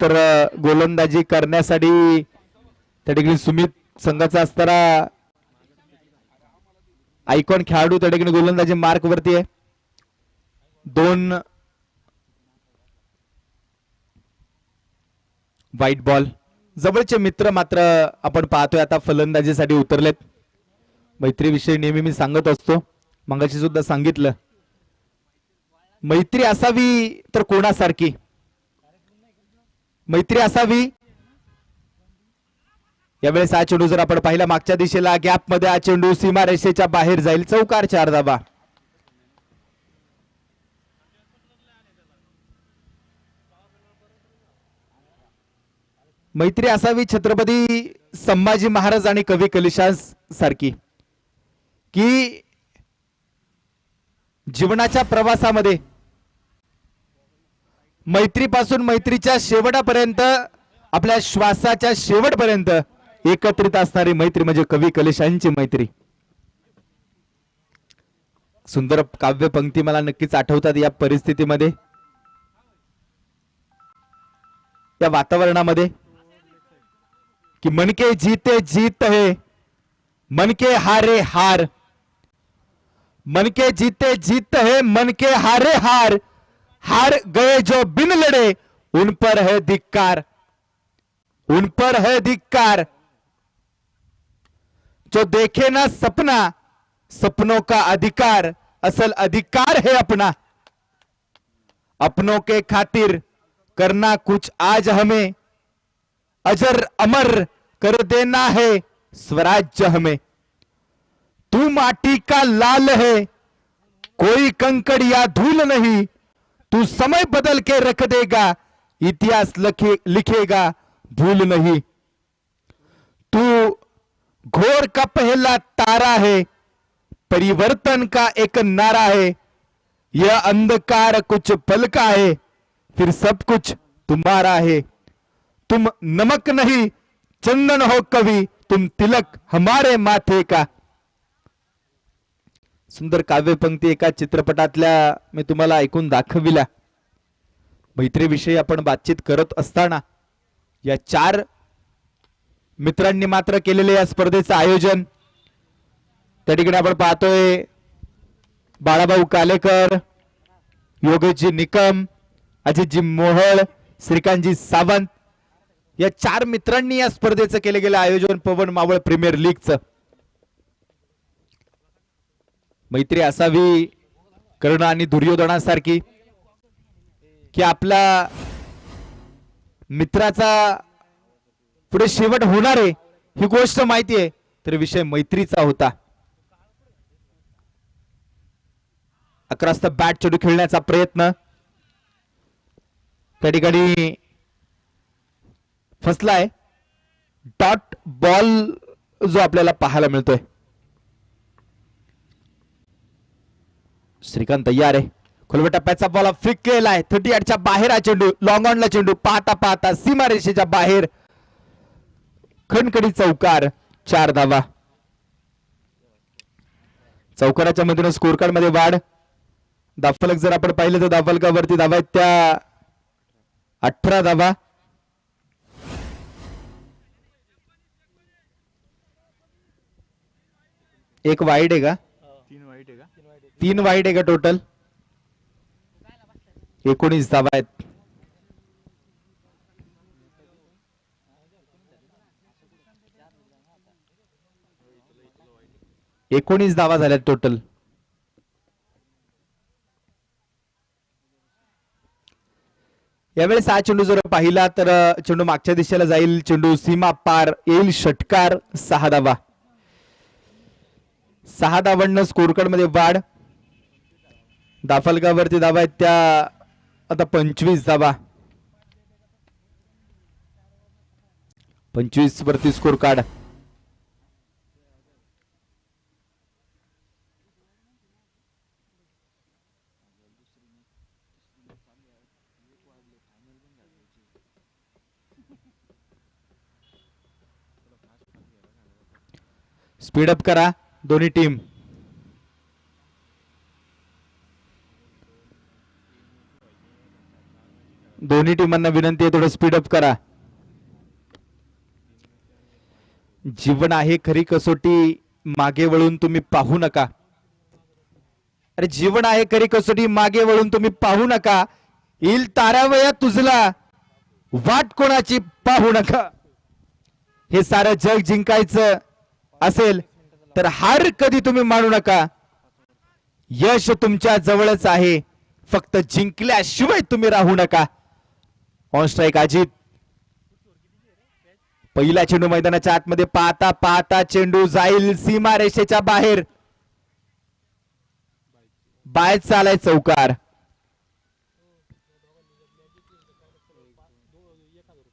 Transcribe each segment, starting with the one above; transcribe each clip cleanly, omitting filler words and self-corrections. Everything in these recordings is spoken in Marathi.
तर गोलंदाजी करण्यासाठी त्या ठिकाणी सुमित संघाचा असताना आयकॉन खेळाडू त्या ठिकाणी गोलंदाजी मार्क वरती आहे. 2 व्हाईट बॉल. जवळचे मित्र मात्र आपण पाहतोय आता फलंदाजीसाठी उतरलेत. मैत्रीविषयी नेहमी मी सांगत असतो, मगाशी सुद्धा सांगितलं, मैत्री असावी तर कोणासारखी मैत्री असावी. यावेळेस हा चेंडू जर आपण पाहिला मागच्या दिशेला गॅप मध्ये, हा चेंडू सीमारेषेच्या बाहेर जाईल. चौकार, 4 धावा. मैत्री असावी छत्रपती संभाजी महाराज आणि कवी कलिशास सारखी, की जीवनाच्या प्रवासामध्ये मैत्रीपासून मैत्रीच्या शेवटापर्यंत, आपल्या श्वासाच्या शेवटपर्यंत एकत्रित असणारी मैत्री म्हणजे कवी कलिशांची मैत्री. सुंदर काव्य पंक्ती मला नक्कीच आठवतात या परिस्थितीमध्ये, या वातावरणामध्ये, कि मन के जीते जीत है, मन के हारे हार. मन के जीते जीत है, मन के हारे हार. हार गए जो बिन लड़े, उन पर है धिक्कार, उन पर है धिक्कार. जो देखे ना सपना, सपनों का अधिकार, असल अधिकार है अपना. अपनों के खातिर करना कुछ आज हमें, अजर अमर कर देना है स्वराज्य हमें. तू माटी का लाल है, कोई कंकड़ या धूल नहीं. तू समय बदल के रख देगा, इतिहास लिखेगा भूल नहीं. तू घोर का पहला तारा है, परिवर्तन का एक नारा है. यह अंधकार कुछ पल का है, फिर सब कुछ तुम्हारा है. तुम नमक नहीं चंदन हो कवि, तुम तिलक हमारे माथे का. सुंदर काव्य पंक्ती एका चित्रपटातल्या मी तुम्हाला ऐकून दाखविल्या. मैत्रीविषयी आपण बातचीत करत असताना या 4 मित्रांनी मात्र केलेले या स्पर्धेचं आयोजन. त्या ठिकाणी आपण पाहतोय बाळाभाऊ कालेकर, योगेशजी निकम, अजितजी मोहळ, श्रीकांतजी सावंत या 4 मित्रांनी या स्पर्धेचं केले गेलं आयोजन पवन मावळ प्रीमियर लीगचं. मैत्री असावी कर्ण आणि दुर्योधनासारखी, की आपला मित्राचा पुढे शेवट होणार आहे ही गोष्ट माहिती आहे, तर विषय मैत्रीचा होता. 11 बॅट चेंडू खेळण्याचा प्रयत्न त्या ठिकाणी फसलाय. डॉट बॉल जो आपल्याला पाहायला मिळतोय. श्रीकांत तयार आहे. खोलवट टप्प्याचा बॉल फ्लिक केलाय. 38च्या बाहेर हा चेंडू, लॉंग ऑनला चेंडू, पाहता पाहता सीमारेषेच्या बाहेर. खणखडी चौकार, 4 धावा. चौकाराच्या मधून स्कोर कार्ड मध्ये वाढ. धावफलक जर आपण पाहिलं तर धावफलकावरती धावा आहेत त्या 18 धावा. एक वाईड आहे का? 3 वाईड आहे का टोटल? 19 धावा आहेत. एकोणीस धावा झाल्यात टोटल. यावेळेस हा चेंडू जर पाहिला तर चेंडू मागच्या दिशेला जाईल. चेंडू सीमा पार येईल. षटकार, 6 धावा. 6 धावांना स्कोर कार्ड मध्ये वाढ. धावफलकावरती धावा आहेत त्या आता 25 धावा. 25 वरती स्कोर कार्ड. स्पीडअप करा दोन्ही टीम. दोन्ही टीमांना विनंती आहे थोडं स्पीडअप करा. जीवन आहे खरी कसोटी, मागे वळून तुम्ही पाहू नका. अरे जीवन आहे खरी कसोटी, मागे वळून तुम्ही पाहू नका. येईल तारावया तुझला, वाट कोणाची पाहू नका. हे सारं जग जिंकायचं असेल तर हार कधी तुम्ही मानू नका. यश तुमच्या जवळच आहे, फक्त जिंकल्याशिवाय तुम्ही राहू नका. On strike Ajit. पहिला चेंडू मैदानाच्या आतमध्ये पाहता पाहता चेंडू जाईल सीमा रेषेच्या बाहेर. बाहेर चालाय चौकार.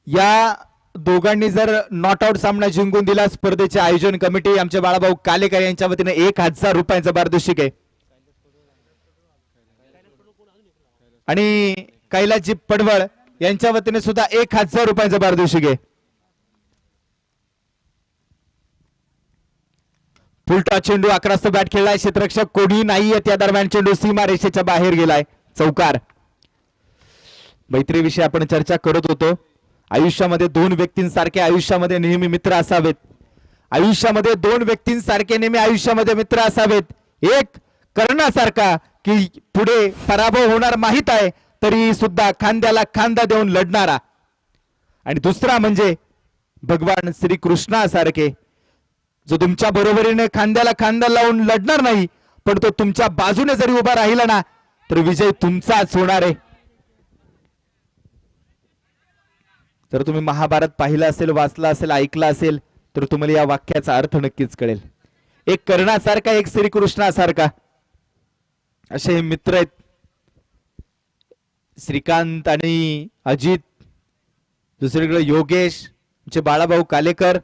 या दोघांनी जर नॉट आउट सामना जिंकून दिला, स्पर्धेचे आयोजन कमिटी आमचे बाळाभाऊ कालेकर यांच्या वतीने 1000 रुपयांचं पारितोषिक आहे. आणि कैलासजी पडवळ यांच्या वतीने सुद्धा 1000 रुपयांचं पारितोषिक आहे. फुलटा चेंडू आक्रमक बॅट खेळलाय, क्षेत्ररक्षक कोणी नाहीये. त्या दरम्यान चेंडू सीमा रेषेच्या बाहेर गेलाय, चौकार. मैत्रीविषयी आपण चर्चा करत होतो. आयुष्यामध्ये दोन व्यक्तींसारखे आयुष्यामध्ये नेहमी मित्र असावेत. आयुष्यामध्ये दोन व्यक्तींसारखे नेहमी आयुष्यामध्ये मित्र असावेत. एक कर्णासारखा की पुढे पराभव होणार माहित आहे तरी सुद्धा खांद्याला खांदा देऊन लढणारा, आणि दुसरा म्हणजे भगवान श्रीकृष्णासारखे जो तुमच्या बरोबरीने खांद्याला खांदा लावून लढणार नाही, पण तो तुमच्या बाजूने जरी उभा राहिला ना तर विजय तुमचाच होणार आहे. जर तुम्ही महाभारत पाहिलं असेल, वाचलं असेल, ऐकलं असेल तर तुम्हाला या वाक्याचा अर्थ नक्कीच कळेल. एक कर्णासारखा, एक श्रीकृष्णासारखा, असे हे मित्र आहेत श्रीकांत आणि अजित. दुसरीकडे योगेश, आमचे बाळाभाऊ कालेकर.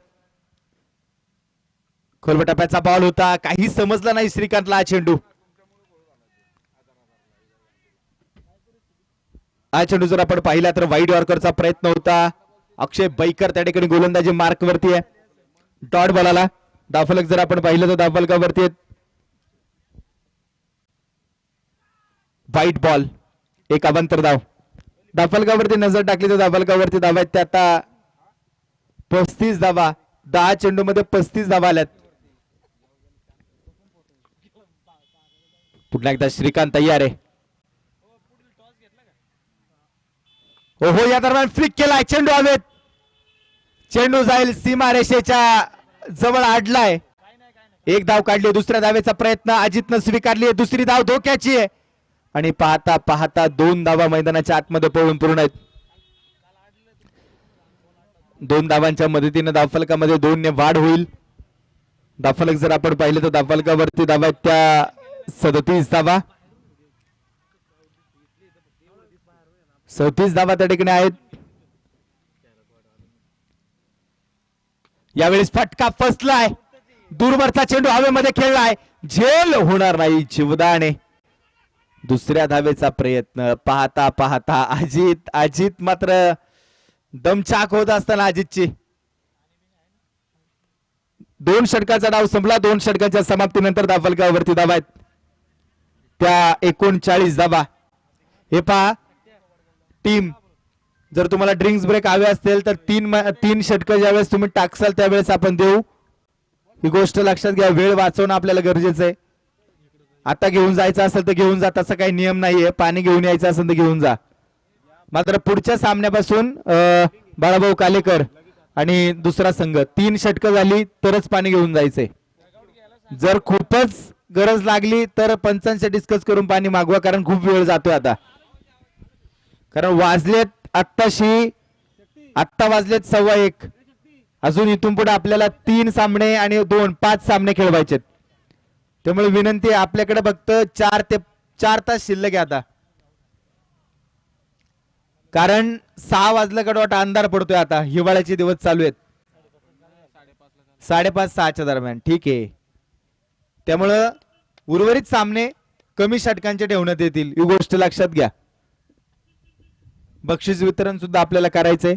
खोलबटाप्याचा बॉल होता, काही समजलं नाही श्रीकांतला. हा चेंडू जर आपण पाहिला तर वाईड यॉर्करचा प्रयत्न होता. अक्षय बैकर त्या ठिकाणी गोलंदाजी मार्क वरती आहे. डॉट बॉलाला दाफलक जर आपण पाहिलं तर दाफलकावरती आहेत. व्हाईट बॉल, एक अवांतर धाव. दाफलकावरती नजर टाकली तर दाफलकावरती धावा आहेत त्या आता 35 धावा. 10 चेंडू मध्ये 35 धावा आल्यात. पुन्हा एकदा श्रीकांत तयार आहे. ओहो, या दरम्यान फ्लिक केलाय, चेंडू हवेत. चेंडू जाईल सीमा रेषेच्या जवळ आडलाय. एक धाव काढली. दुसऱ्या धावेचा प्रयत्न अजितनं स्वीकारली. दुसरी धाव धोक्याची आहे आणि पाहता पाहता 2 धावा मैदानाच्या आतमध्ये पळून पूर्ण आहेत. 2 धावांच्या मदतीने धावफलकामध्ये 2 ने वाढ होईल. धावफलक जर आपण पाहिलं तर धावफलकावरती धावा आहेत त्या 37 धावा. 37 धावा त्या ठिकाणी आहेत. यावेळेस फटका फसलाय. दूरवरचा चेंडू हवेमध्ये खेळलाय, झेल होणार नाही जीवदाने. दुसऱ्या धावेचा प्रयत्न. पाहता पाहता अजित मात्र दमछाक होत असताना अजितची 2 षटकाचा डाव संपला. 2 षटकाच्या समाप्तीनंतर धावफलकावरती धावा आहेत त्या 39 धावा. हे पहा टीम, जर तुम्हाला ड्रिंक्स ब्रेक हवे असतील तर 3 षटक ज्यावेळेस तुम्ही टाकसाल त्यावेळेस आपण देऊ. ही गोष्ट लक्षात घ्या, वेळ वाचवणं आपल्याला गरजेचं आहे. आता घेऊन जायचं असेल तर घेऊन जा, तसा काही नियम नाहीये. पाणी घेऊन यायचं असेल तर घेऊन जा. मात्र पुढच्या सामन्यापासून बाळाभाऊ कालेकर आणि दुसरा संघ 3 षटकं झाली तरच पाणी घेऊन जायचंय. जर खूपच गरज लागली तर पंचांशी डिस्कस करून पाणी मागवा, कारण खूप वेळ जातोय आता. कारण वाजलेत आत्ता वाजलेत 1:15. अजून इथून पुढे आपल्याला 3 सामने आणि 5 सामने खेळवायचे. त्यामुळे विनंती आहे, आपल्याकडे फक्त 4 तास शिल्लक आहे आता. कारण 6 वाजल्याकडे वाटतं अंधार पडतोय आता. हिवाळ्याचे दिवस चालू आहेत. 5:30-6च्या दरम्यान. ठीक आहे, त्यामुळं उर्वरित सामने कमी षटकांचे ठेवण्यात येतील, ही गोष्ट लक्षात घ्या. बक्षीस वितरण सुद्धा आपल्याला करायचंय.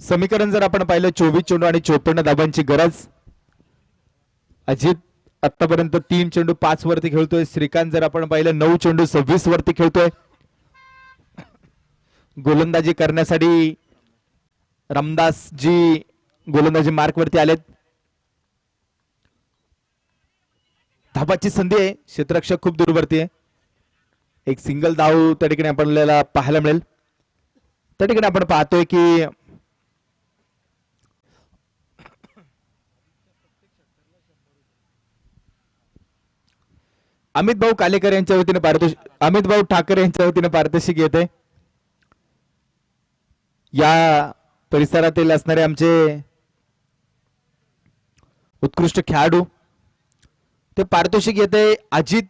समीकरण जर आपण पाहिलं 24 चेंडू आणि 54 धाबांची गरज. अजित आतापर्यंत 3 चेंडू 5 वरती खेळतोय. श्रीकांत जर आपण पाहिलं 9 चेंडू 26 वरती खेळतोय. गोलंदाजी करण्यासाठी रामदास जी गोलंदाजी मार्क वरती आलेत. धाबाची संधी आहे. क्षेत्ररक्षक खूप दूरवरती आहे. एक सिंगल धाव त्या ठिकाणी आपल्याला पाहायला मिळेल. त्या ठिकाणी आपण पाहतोय की अमित भाऊ कालेकर यांच्या वतीने पारितोषिक, अमित भाऊ ठाकरे यांच्या वतीने पारितोषिक येते. या परिसरातील असणारे आमचे उत्कृष्ट खेळाडू ते पारितोषिक येते अजित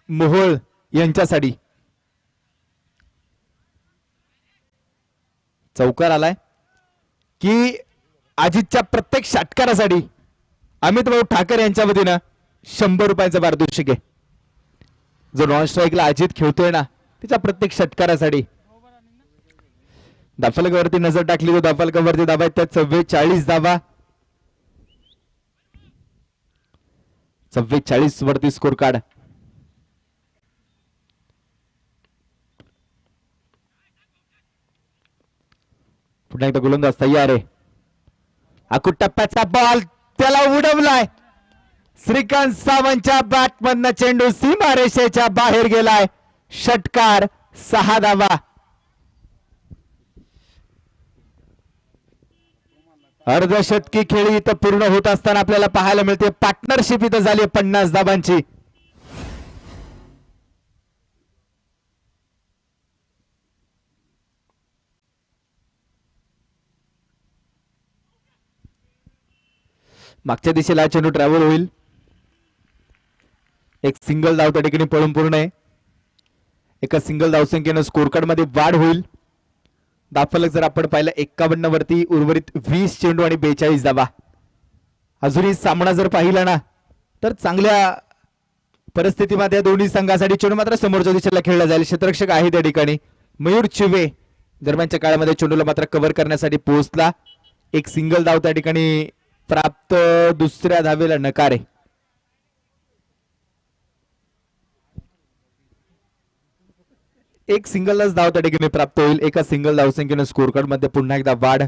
मोहोळ यांच्यासाठी. चौकार आलाय की अजितच्या प्रत्येक षटकारासाठी अमित भाऊ ठाकरे यांच्या वतीनं 100 रुपयाचं पारितोषिक आहे. जो नॉन स्ट्राईकला अजित खेळतोय ना तिच्या प्रत्येक षटकारासाठी. दाफलकावरती नजर टाकली तो दाफलकावरती धाबा आहेत त्या 44 धाबा. 44 वरती स्कोर कार्ड. पुन्हा एकदा गोलंदाज तयार आहे. अकुट टप्प्याचा बॉल त्याला उडवलाय. श्रीकांत सावंतच्या बॅटमधनं चेंडू सीमारेषेच्या बाहेर गेलाय. षटकार 6 धावा. अर्धशतकी खेळी इथं पूर्ण होत असताना आपल्याला पाहायला मिळते. पार्टनरशिप इथं झाली 50 धाबांची. मागच्या दिशेला चेंडू ट्रॅव्हल होईल. एक सिंगल धाव त्या ठिकाणी पळून पूर्ण आहे. एका सिंगल धावसंख्येनं स्कोर कार्ड मध्ये वाढ होईल. दाफलक जर आपण पाहिलं 51 वरती उर्वरित 20 चेंडू आणि 42 धावा. अजूनही सामना जर पाहिला ना तर चांगल्या परिस्थितीमध्ये दोन्ही संघासाठी चेंडू मात्र समोरच्या दिशेला खेळला जाईल. क्षेत्ररक्षक आहे त्या ठिकाणी मयूर चिवे दरम्यानच्या काळामध्ये चेंडूला मात्र कव्हर करण्यासाठी पोहोचला. एक सिंगल धाव त्या ठिकाणी प्राप्त. दुसऱ्या धावेला नकार आहे. एक सिंगलच धाव त्या ठिकाणी प्राप्त होईल. एका सिंगल धावसंख्येने स्कोर कार्ड मध्ये पुन्हा एकदा वाढ.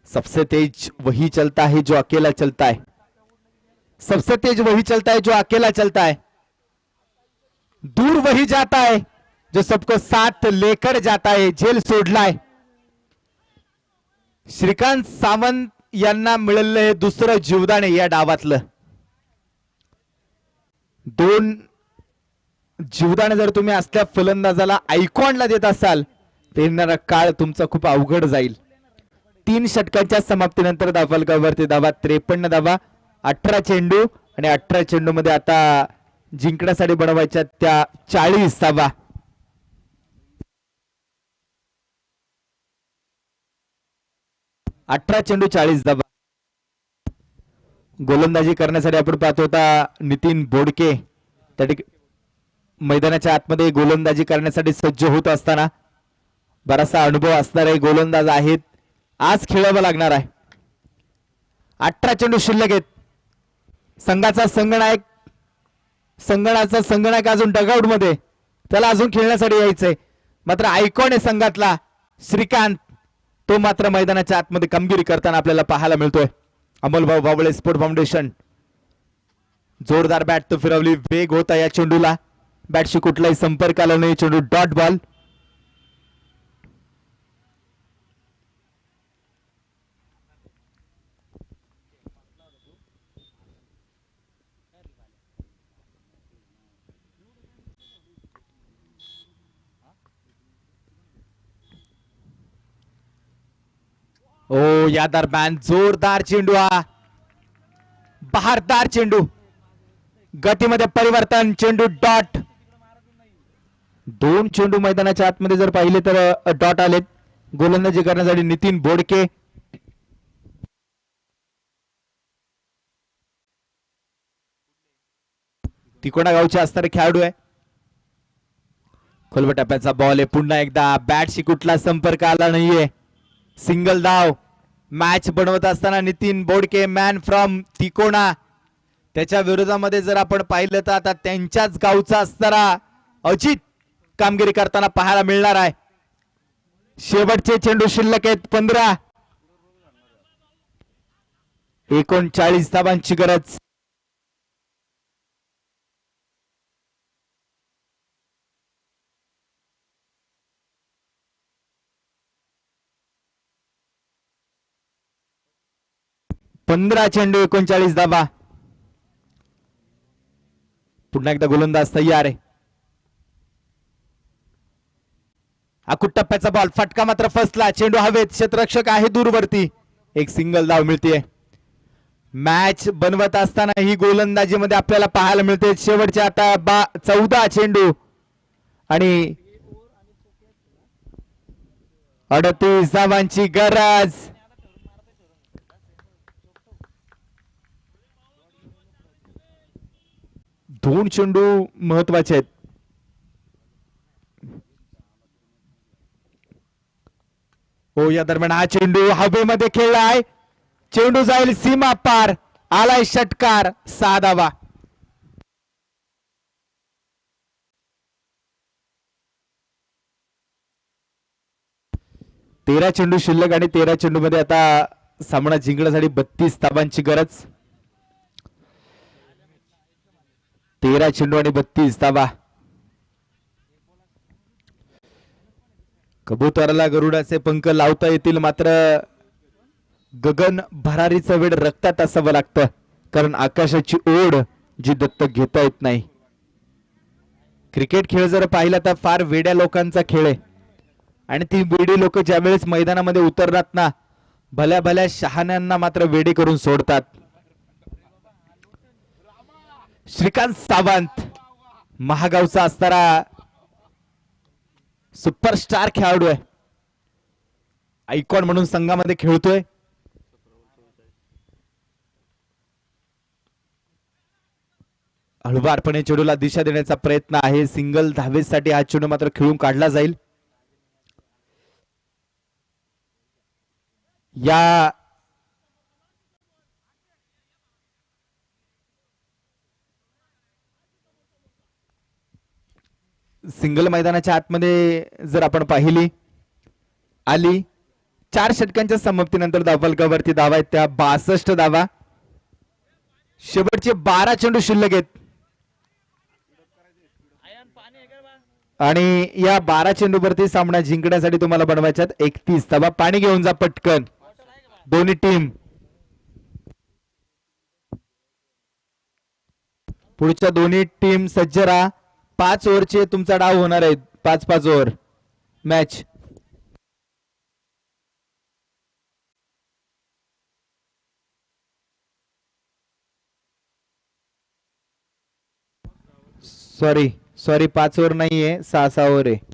सबसे तेज वही चलता है जो अकेला चलता है. सबसे तेज वही चलता है जो अकेला चलता है. दूर वही जाता है जो सबको साथ लेकर जाता है. जेल सोडलाय. श्रीकांत सावंत यांना मिळालेलं हे दुसरं जीवदान आहे या डावातलं. 2 जीवदान जर तुम्ही असल्या फलंदाजाला आयकॉनला देत असाल तर येणारा काळ तुमचा खूप अवघड जाईल. 3 षटकांच्या समाप्तीनंतर दाफलकावरती धावा 53 धावा. 18 चेंडू आणि 18 चेंडू मध्ये आता जिंकण्यासाठी बनवायच्या त्या 40 धावा. अठरा चेंडू 40 धावा. गोलंदाजी करण्यासाठी आपण पाहतो होता नितीन बोडके त्या ठिकाणी मैदानाच्या आतमध्ये गोलंदाजी करण्यासाठी सज्ज होत असताना बराचसा अनुभव असणारे गोलंदाज आहेत. आज खेळावं लागणार आहे. 18 चेंडू शिल्लक आहेत. संघाचा संगणक अजून डगआउट मध्ये त्याला अजून खेळण्यासाठी यायचंय. मात्र आयकॉन आहे संघातला श्रीकांत तो मात्र मैदानाच्या आतमध्ये कामगिरी करताना आपल्याला पाहायला मिळतोय. अमोलभाऊ बाबळे स्पोर्ट फाउंडेशन जोरदार बॅट तो फिरवली. वेग होता या चेंडूला. बॅटशी कुठलाही संपर्क आला नाही. चेंडू डॉट बॉल. ओ या दरम्यान जोरदार चेंडू हा. बहारदार चेंडू. गतीमध्ये परिवर्तन. चेंडू डॉट. 2 चेंडू मैदानाच्या आतमध्ये जर पाहिले तर डॉट आलेत. गोलंदाजी करण्यासाठी नितीन बोडके. तिकोणा गावचे असणारे खेळाडू आहे. खोलवर टप्प्याचा बॉल आहे. पुन्हा एकदा बॅटशी कुठला संपर्क आला नाहीये. सिंगल धाव. मॅच बनवत असताना नितीन बोडके मॅन फ्रॉम तिकोणा, त्याच्या विरोधामध्ये जर आपण पाहिलं तर आता त्यांच्याच गावचा असणारा अजित कामगिरी करताना पाहायला मिळणार आहे. शेवटचे चेंडू शिल्लक आहेत 15. 39 धावांची गरज. पंधरा चेंडू 39 धावा. पुन्हा एकदा गोलंदाज तयार आहे. अकुट टप्प्याचा बॉल, फटका मात्र फसला. चेंडू हवेत, क्षेत्ररक्षक आहे दूरवरती. एक सिंगल धाव मिळते. मॅच बनवत असताना ही गोलंदाजीमध्ये आपल्याला पाहायला मिळते. शेवटचे आता 14 चेंडू आणि 38 धावांची गरज. दोन चेंडू महत्वाचे आहेत. हो, या दरम्यान हा चेंडू हवेमध्ये खेळलाय. चेंडू जाईल सीमा पार. आलाय षटकार. 6 धावा. 13 चेंडू शिल्लक आणि 13 चेंडू मध्ये आता सामना जिंकण्यासाठी 32 धावांची गरज. 13 चेंडू आणि 32 धावा. कबुतराला गरुडाचे पंख लावता येतील, मात्र गगन भरारीचं वेळ रक्तात असावं लागतं, कारण आकाशाची ओढ जी दत्तक घेता येत नाही. क्रिकेट खेळ जर पाहिला तर फार वेड्या लोकांचा खेळ आहे, आणि ती वेडी लोक ज्यावेळेस मैदानामध्ये उतरतात ना, भल्या भल्या शहाण्यांना मात्र वेडे करून सोडतात. श्रीकांत सावंत महागावचा असणारा सुपरस्टार खेळाडू आहे, आयकॉन म्हणून संघामध्ये खेळतोय. हळुवारपणे चेंडूला दिशा देण्याचा प्रयत्न आहे. सिंगल धावेसाठी हा चेंडू मात्र खेळून काढला जाईल. या सिंगल मैदानाच्या आतमध्ये जर आपण पाहिली आली, 4 षटकांच्या समाप्तीनंतर धावफलकावरती धावा आहेत त्या 62 धावा. शेवटचे 12 चेंडू शिल्लक आहेत आणि या 12 चेंडूवरती सामना जिंकण्यासाठी तुम्हाला बनवायच्यात 31 धावा. पाणी घेऊन जा पटकन दोन्ही टीम. पुढच्या दोन्ही टीम सज्ज राहा. 5 ओव्हरचे तुमचा डाव होणार आहे. 5-5 over match. Sorry sorry 5 over नाहीये, 6-6 ओव्हर आहे.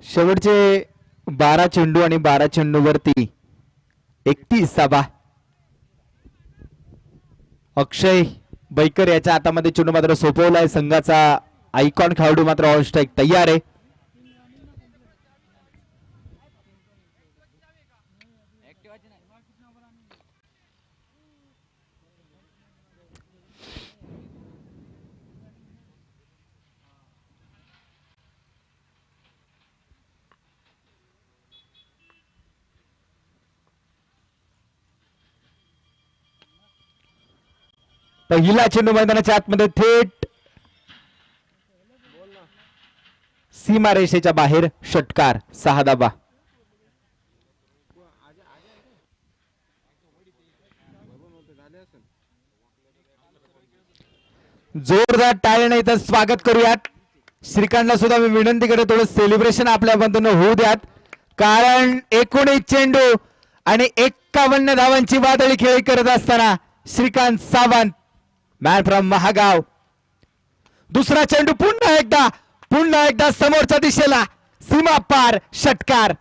शेवटचे 12 चेंडू आणि 12 चेंडूवरती 31 धावा. अक्षय बैकर याच्या हातामध्ये चेंडू मात्र सोपवलाय. संघाचा आयकॉन खेळाडू मात्र ऑन स्ट्राईक तयार आहे. पहिला चेंडू मैदानाच्या आतमध्ये थेट सीमारेषेच्या बाहेर, षटकार, 6 धावा. जोरदार टाळ्या नाही तर स्वागत करूयात. श्रीकांतला सुद्धा मी विनंती करतो थोडं सेलिब्रेशन आपल्या बंधून होऊ द्यात, कारण 19 चेंडू आणि 51 धावांची वादळी खेळी करत असताना श्रीकांत सावंत मॅन फ्रॉम महागाव. दुसरा चेंडू पुन्हा एकदा समोरच्या दिशेला, सीमा पार, षटकार.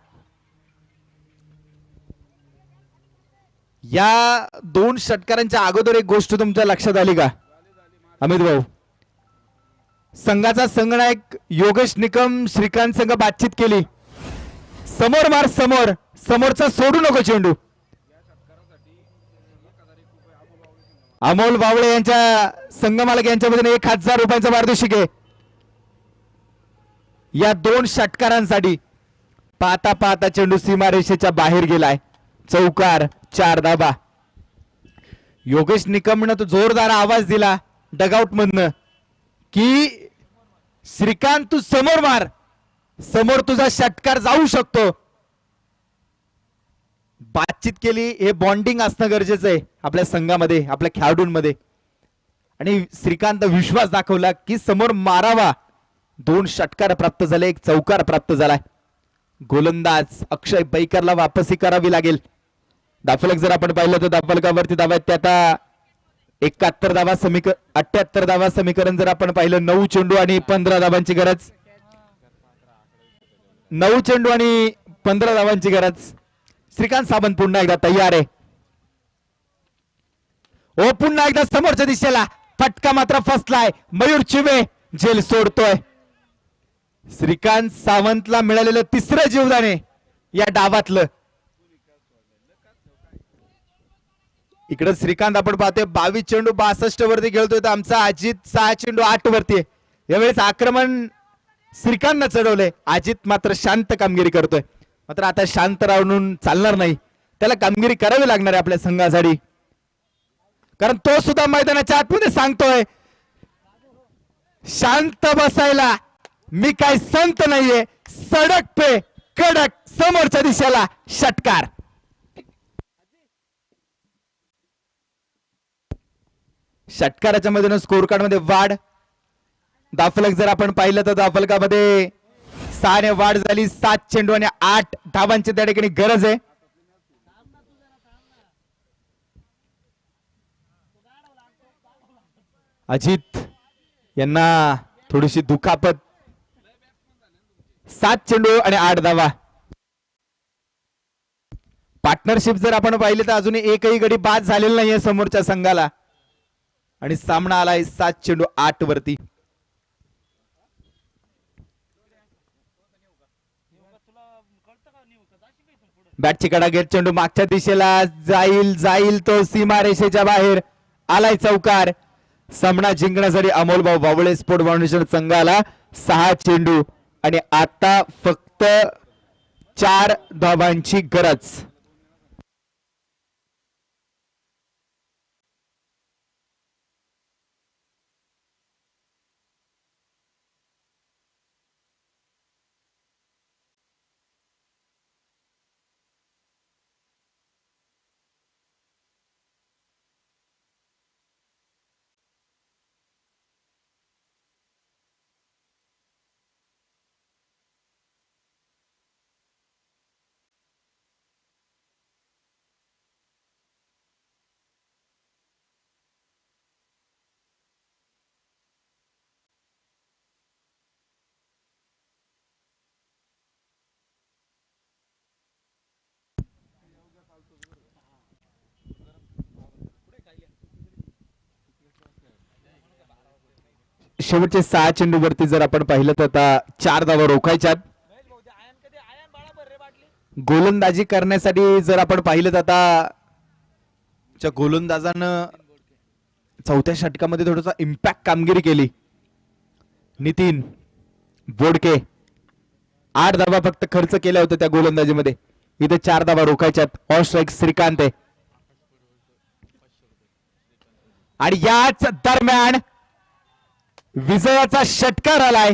या 2 षटकारांच्या अगोदर एक गोष्ट तुमच्या लक्षात आली का अमित भाऊ? संघाचा संघनायक योगेश निकम श्रीकांत संघ बातचीत केली, समोर मार, समोरचा सोडू नको चेंडू. अमोल बावळे यांच्या संघमालक यांच्या मधून 1000 रुपयांचा पारितोषिक आहे या 2 षटकारांसाठी. पाहता पाहता चेंडू सीमारेषेच्या बाहेर गेलाय, चौकार, 4 धावा. योगेश निकमनं तो जोरदार आवाज दिला डगआउट मधनं की श्रीकांत तू समोर मार, समोर तुझा षटकार जाऊ शकतो. बातचीत केली, हे बॉन्डिंग असणं गरजेचं आहे आपल्या संघामध्ये, आपल्या खेळाडूंमध्ये. आणि श्रीकांत विश्वास दाखवला की समोर मारावा. 2 षटकार प्राप्त झाले, 1 चौकार प्राप्त झालाय. गोलंदाज अक्षय बैकरला वापसी करावी लागेल. दाफलक जर आपण पाहिलं तर दाफलकावरती धावा आहेत ते आता 78 धावा 78 धावा समीकरण जर आपण पाहिलं. 9 चेंडू आणि 15 धावांची गरज, 9 चेंडू आणि 15 धावांची गरज. श्रीकांत सावंत पुन्हा एकदा तयार आहे. ओ पुन्हा एकदा समोरच्या दिशेला, फटका मात्र फसलाय. मयूर चिवे झेल सोडतोय. श्रीकांत सावंतला मिळालेलं 3रं जीवदाने या डावातलं. इकडे श्रीकांत आपण पाहतोय 22 चेंडू 62 वरती खेळतोय, तर आमचा अजित 6 चेंडू 8 वरती आहे. यावेळेस आक्रमण श्रीकांतनं चढवलंय, अजित मात्र शांत कामगिरी करतोय. मात्र आता शांत राहून चालणार नाही, त्याला कामगिरी करावी लागणार आहे आपल्या संघासाठी, कारण तो सुद्धा मैदानाच्या आतमध्ये सांगतोय शांत बसायला, मी काय संत नाहीये. सडक पे कडक, समोरच्या दिशेला, षटकार. षटकाराच्या मध्ये स्कोर कार्ड मध्ये वाढ. दाफलक जर आपण पाहिलं तर दाफलकामध्ये 6 ने वाढ झाली. 7 चेंडू आणि 8 धावांची त्या ठिकाणी गरज आहे. अजित यांना थोडीशी दुखापत. 7 चेंडू आणि 8 धावा. पार्टनरशिप जर आपण पाहिली तर अजूनही एकही गडी बाद झालेला नाहीये समोरच्या संघाला, आणि सामना आलाय 7 चेंडू 8 वरती. बॅटची कडा घेत चेंडू मागच्या दिशेला जाईल तो सीमारेषेच्या बाहेर. आलाय चौकार. सामना जिंकण्यासाठी अमोलभाऊ बावळे स्पोर्ट फाउंडेशन संघाला 6 चेंडू आणि आता फक्त 4 धावांची गरज. शेवटचे 6 चेंडू वरती जर आपण पाहिलं तर आता 4 धावा रोखायच्यात. गोलंदाजी करण्यासाठी जर आपण पाहिलं तर आता गोलंदाजानं 4थ्या षटकामध्ये थोडासा इम्पॅक्ट कामगिरी केली. नितीन बोडके 8 धावा फक्त खर्च केल्या होत्या त्या गोलंदाजीमध्ये. इथे 4 धावा रोखायच्यात. ऑन स्ट्राइक श्रीकांत आहे. आणि याच दरम्यान विजयाचा षटकार आलाय